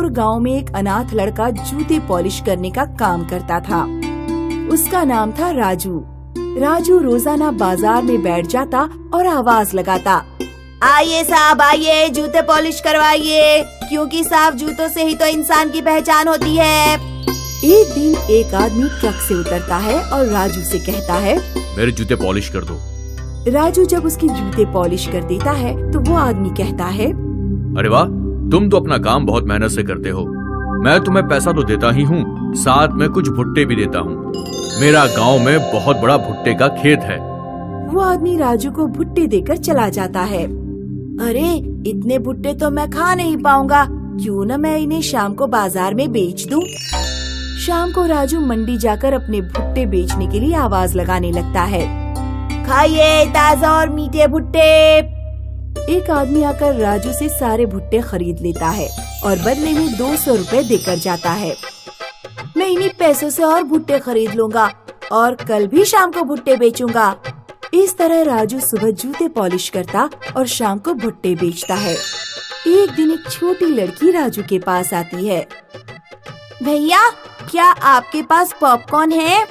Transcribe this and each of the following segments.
दूर गांव में एक अनाथ लड़का जूते पॉलिश करने का काम करता था। उसका नाम था राजू। राजू रोजाना बाजार में बैठ जाता और आवाज लगाता, आइए साहब आइए, जूते पॉलिश करवाइए, क्योंकि साफ जूतों से ही तो इंसान की पहचान होती है। एक दिन एक आदमी ट्रक से उतरता है और राजू से कहता है, मेरे जूते पॉलिश कर दो। राजू जब उसके जूते पॉलिश कर देता है तो वो आदमी कहता है, अरे वाह, तुम तो अपना काम बहुत मेहनत से करते हो। मैं तुम्हें पैसा तो देता ही हूँ, साथ में कुछ भुट्टे भी देता हूँ। मेरा गांव में बहुत बड़ा भुट्टे का खेत है। वो आदमी राजू को भुट्टे देकर चला जाता है। अरे इतने भुट्टे तो मैं खा नहीं पाऊंगा, क्यों न मैं इन्हें शाम को बाजार में बेच दूं। शाम को राजू मंडी जाकर अपने भुट्टे बेचने के लिए आवाज लगाने लगता है, खाइए ताजा और मीठे भुट्टे। एक आदमी आकर राजू से सारे भुट्टे खरीद लेता है और बदले में 200 रुपए देकर जाता है। मैं इन्हीं पैसों से और भुट्टे खरीद लूंगा और कल भी शाम को भुट्टे बेचूंगा। इस तरह राजू सुबह जूते पॉलिश करता और शाम को भुट्टे बेचता है। एक दिन एक छोटी लड़की राजू के पास आती है। भैया, क्या आपके पास पॉपकॉर्न है?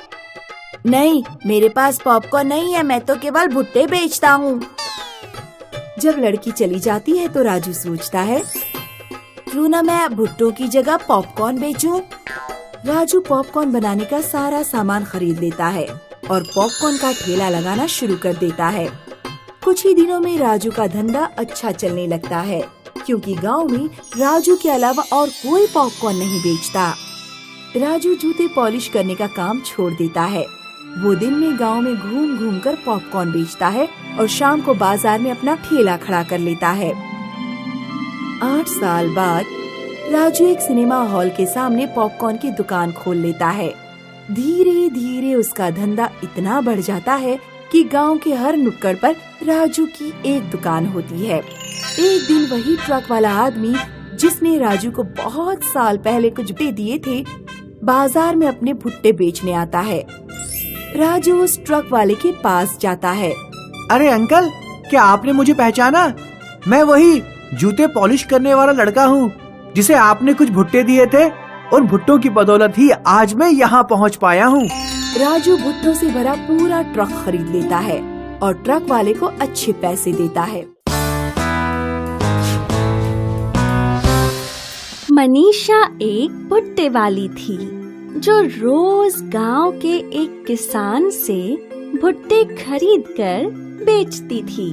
नहीं, मेरे पास पॉपकॉर्न नहीं है, मैं तो केवल भुट्टे बेचता हूँ। जब लड़की चली जाती है तो राजू सोचता है, क्यों न मैं भुट्टों की जगह पॉपकॉर्न बेचूं। राजू पॉपकॉर्न बनाने का सारा सामान खरीद लेता है और पॉपकॉर्न का ठेला लगाना शुरू कर देता है। कुछ ही दिनों में राजू का धंधा अच्छा चलने लगता है, क्योंकि गांव में राजू के अलावा और कोई पॉपकॉर्न नहीं बेचता। राजू जूते पॉलिश करने का काम छोड़ देता है। वो दिन में गांव में घूम घूम कर पॉपकॉर्न बेचता है और शाम को बाजार में अपना ठेला खड़ा कर लेता है। 8 साल बाद राजू एक सिनेमा हॉल के सामने पॉपकॉर्न की दुकान खोल लेता है। धीरे धीरे उसका धंधा इतना बढ़ जाता है कि गांव के हर नुक्कड़ पर राजू की एक दुकान होती है। एक दिन वही ट्रक वाला आदमी जिसने राजू को बहुत साल पहले कुछ भुट्टे दिए थे, बाजार में अपने भुट्टे बेचने आता है। राजू उस ट्रक वाले के पास जाता है। अरे अंकल, क्या आपने मुझे पहचाना? मैं वही जूते पॉलिश करने वाला लड़का हूँ जिसे आपने कुछ भुट्टे दिए थे। उन भुट्टों की बदौलत ही आज मैं यहाँ पहुँच पाया हूँ। राजू भुट्टों से भरा पूरा ट्रक खरीद लेता है और ट्रक वाले को अच्छे पैसे देता है। मनीषा एक भुट्टे वाली थी जो रोज गांव के एक किसान से भुट्टे खरीद कर बेचती थी।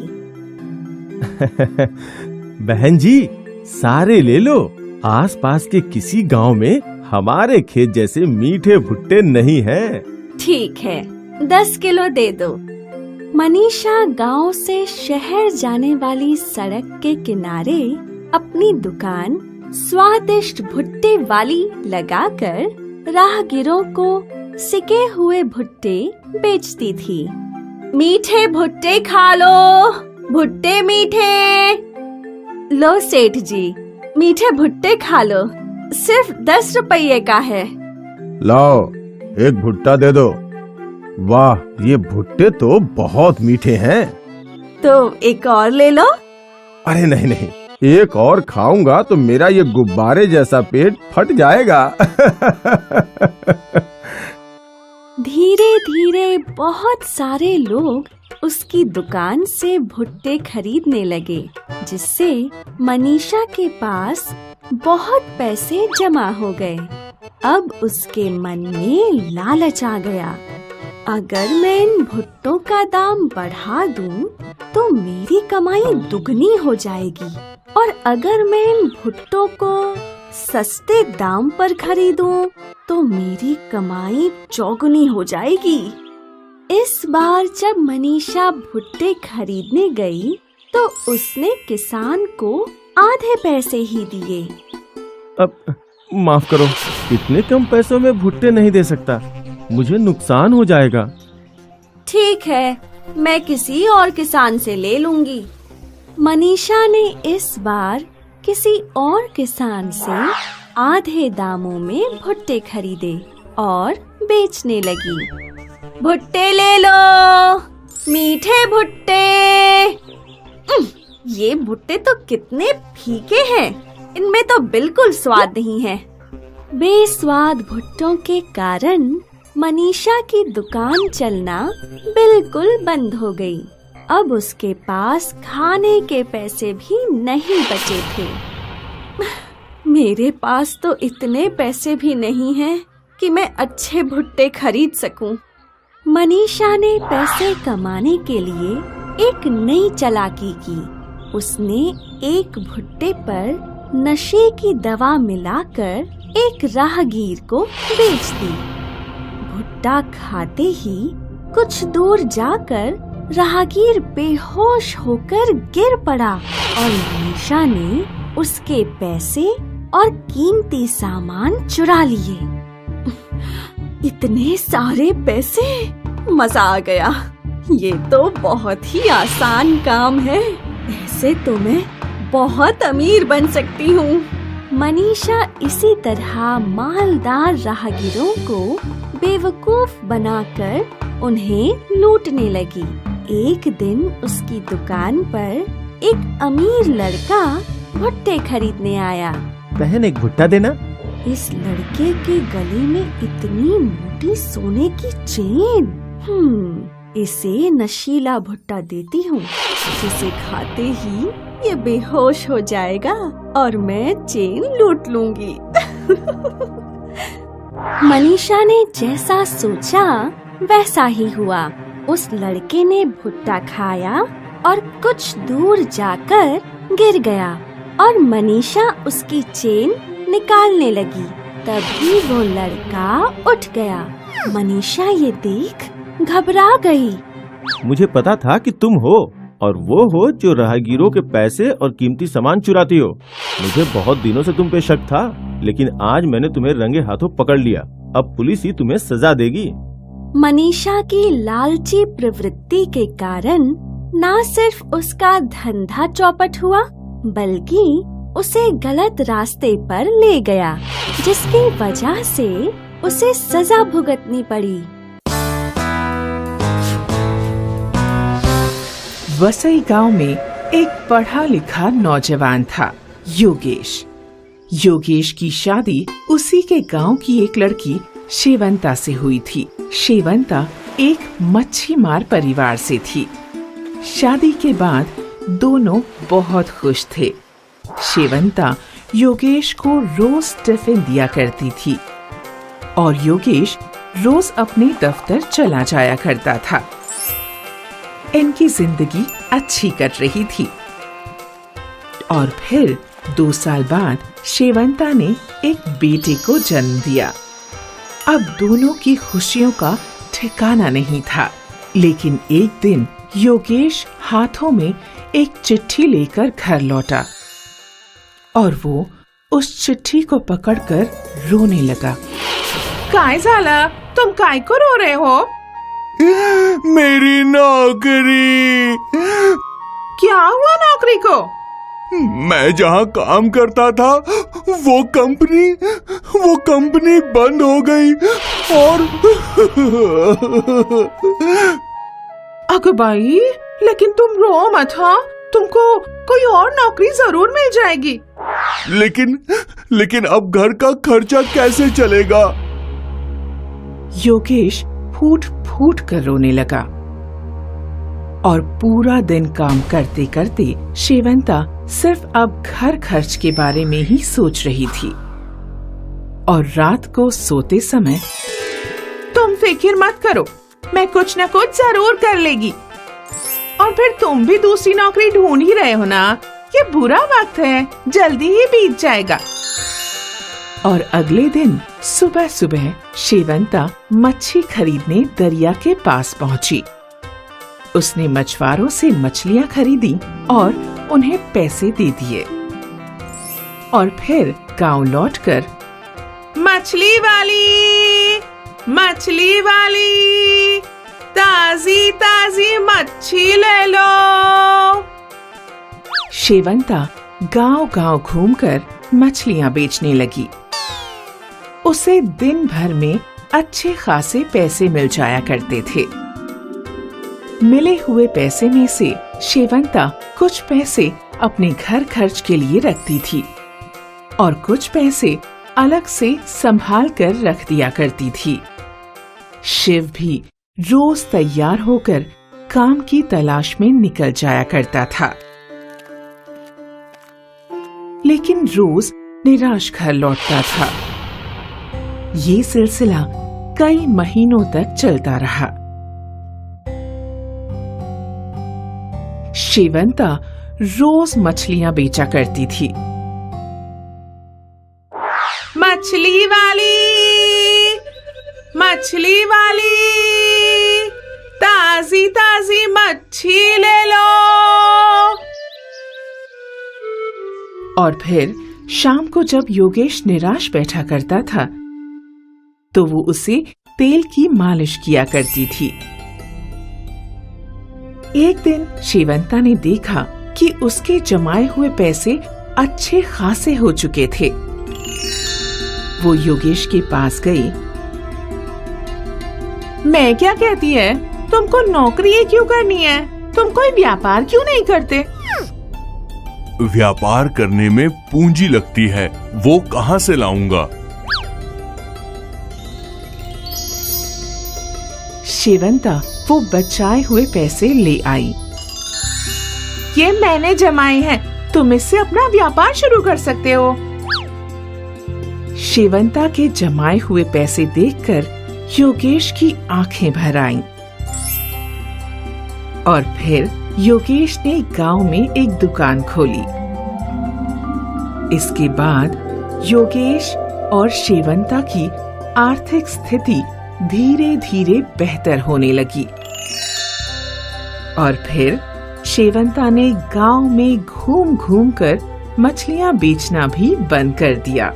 बहन जी, सारे ले लो। आसपास के किसी गांव में हमारे खेत जैसे मीठे भुट्टे नहीं हैं। ठीक है, 10 किलो दे दो। मनीषा गांव से शहर जाने वाली सड़क के किनारे अपनी दुकान स्वादिष्ट भुट्टे वाली लगाकर राहगीरों को सिके हुए भुट्टे बेचती थी। मीठे भुट्टे खा लो, भुट्टे मीठे। लो सेठ जी, मीठे भुट्टे खा लो, सिर्फ 10 रुपये का है। लाओ, एक भुट्टा दे दो। वाह, ये भुट्टे तो बहुत मीठे हैं। तो एक और ले लो। अरे नहीं नहीं, एक और खाऊंगा तो मेरा ये गुब्बारे जैसा पेट फट जाएगा। धीरे धीरे बहुत सारे लोग उसकी दुकान से भुट्टे खरीदने लगे, जिससे मनीषा के पास बहुत पैसे जमा हो गए। अब उसके मन में लालच आ गया, अगर मैं इन भुट्टों का दाम बढ़ा दूं तो मेरी कमाई दुगनी हो जाएगी, और अगर मैं इन भुट्टों को सस्ते दाम पर खरीदूं तो मेरी कमाई चौगुनी हो जाएगी। इस बार जब मनीषा भुट्टे खरीदने गई तो उसने किसान को आधे पैसे ही दिए। अब माफ करो, इतने कम पैसों में भुट्टे नहीं दे सकता, मुझे नुकसान हो जाएगा। ठीक है, मैं किसी और किसान से ले लूंगी। मनीषा ने इस बार किसी और किसान से आधे दामों में भुट्टे खरीदे और बेचने लगी। भुट्टे ले लो, मीठे भुट्टे। ये भुट्टे तो कितने फीके हैं, इनमें तो बिल्कुल स्वाद नहीं है। बेस्वाद भुट्टों के कारण मनीषा की दुकान चलना बिल्कुल बंद हो गई। अब उसके पास खाने के पैसे भी नहीं बचे थे। मेरे पास तो इतने पैसे भी नहीं हैं कि मैं अच्छे भुट्टे खरीद सकूं। मनीषा ने पैसे कमाने के लिए एक नई चालाकी की। उसने एक भुट्टे पर नशे की दवा मिलाकर एक राहगीर को बेच दी। भुट्टा खाते ही कुछ दूर जाकर राहगीर बेहोश होकर गिर पड़ा और मनीषा ने उसके पैसे और कीमती सामान चुरा लिए। इतने सारे पैसे, मजा आ गया। ये तो बहुत ही आसान काम है। ऐसे तो मैं बहुत अमीर बन सकती हूँ। मनीषा इसी तरह मालदार राहगीरों को बेवकूफ बनाकर उन्हें लूटने लगी। एक दिन उसकी दुकान पर एक अमीर लड़का भुट्टे खरीदने आया। बहन, एक भुट्टा देना। इस लड़के के गले में इतनी मोटी सोने की चेन। इसे नशीला भुट्टा देती हूँ, जिसे खाते ही ये बेहोश हो जाएगा और मैं चेन लूट लूंगी। मनीषा ने जैसा सोचा वैसा ही हुआ। उस लड़के ने भुट्टा खाया और कुछ दूर जाकर गिर गया और मनीषा उसकी चेन निकालने लगी। तभी वो लड़का उठ गया। मनीषा ये देख घबरा गई। मुझे पता था कि तुम हो और वो हो जो राहगीरों के पैसे और कीमती सामान चुराती हो। मुझे बहुत दिनों से तुम पे शक था, लेकिन आज मैंने तुम्हें रंगे हाथों पकड़ लिया। अब पुलिस ही तुम्हें सजा देगी। मनीषा की लालची प्रवृत्ति के कारण न सिर्फ उसका धंधा चौपट हुआ, बल्कि उसे गलत रास्ते पर ले गया, जिसकी वजह से उसे सजा भुगतनी पड़ी। वसई गांव में एक पढ़ा लिखा नौजवान था, योगेश। योगेश की शादी उसी के गांव की एक लड़की शेवंता से हुई थी। शेवंता एक मच्छी मार परिवार से थी। शादी के बाद दोनों बहुत खुश थे। शेवंता योगेश को रोज टिफिन दिया करती थी और योगेश रोज अपने दफ्तर चला जाया करता था। इनकी जिंदगी अच्छी कट रही थी और फिर 2 साल बाद शेवंता ने एक बेटे को जन्म दिया। अब दोनों की खुशियों का ठिकाना नहीं था, लेकिन एक दिन योगेश हाथों में एक चिट्ठी लेकर घर लौटा और वो उस चिट्ठी को पकड़कर रोने लगा। काय झाला? तुम काय को रो रहे हो? मेरी नौकरी। क्या हुआ नौकरी को? मैं जहाँ काम करता था वो कंपनी बंद हो गई और अगो भाई, लेकिन तुम रो मत। हाँ, तुमको कोई और नौकरी जरूर मिल जाएगी। लेकिन अब घर का खर्चा कैसे चलेगा? योगेश फूट फूट कर रोने लगा और पूरा दिन काम करते करते शेवंता सिर्फ अब घर खर्च के बारे में ही सोच रही थी। और रात को सोते समय, तुम फिक्र मत करो, मैं कुछ न कुछ जरूर कर लेगी। और फिर तुम भी दूसरी नौकरी ढूंढ ही रहे हो ना। ये बुरा वक्त है, जल्दी ही बीत जाएगा। और अगले दिन सुबह सुबह शेवंता मच्छी खरीदने दरिया के पास पहुंची। उसने मछुआरों से मछलियां खरीदी और उन्हें पैसे दे दिए और फिर गांव लौटकर, मछली वाली, ताजी ताजी मच्छी ले लो। शेवंता गांव-गांव घूमकर मछलियां बेचने लगी। उसे दिन भर में अच्छे खासे पैसे मिल जाया करते थे। मिले हुए पैसे में से शेवंता कुछ पैसे अपने घर खर्च के लिए रखती थी और कुछ पैसे अलग से संभाल कर रख दिया करती थी। शिव भी रोज तैयार होकर काम की तलाश में निकल जाया करता था, लेकिन रोज निराश घर लौटता था। ये सिलसिला कई महीनों तक चलता रहा। शेवंता रोज मछलियां बेचा करती थी। मछली वाली, मछली वाली, ताजी ताजी मच्छी ले लो। और फिर शाम को जब योगेश निराश बैठा करता था तो वो उसे तेल की मालिश किया करती थी। एक दिन शेवंता ने देखा कि उसके जमाए हुए पैसे अच्छे खासे हो चुके थे। वो योगेश के पास गई। मैं क्या कहती है, तुमको नौकरी ये क्यों करनी है? तुम कोई व्यापार क्यों नहीं करते? व्यापार करने में पूंजी लगती है, वो कहाँ से लाऊंगा? शेवंता वो बचाए हुए पैसे ले आई। ये मैंने जमाए हैं, तुम इससे अपना व्यापार शुरू कर सकते हो। शेवंता के जमाए हुए पैसे देखकर योगेश की आंखें भर आईं। और फिर योगेश ने गांव में एक दुकान खोली। इसके बाद योगेश और शेवंता की आर्थिक स्थिति धीरे धीरे बेहतर होने लगी। और फिर शेवंता ने गांव में घूम घूम कर मछलियां बेचना भी बंद कर दिया।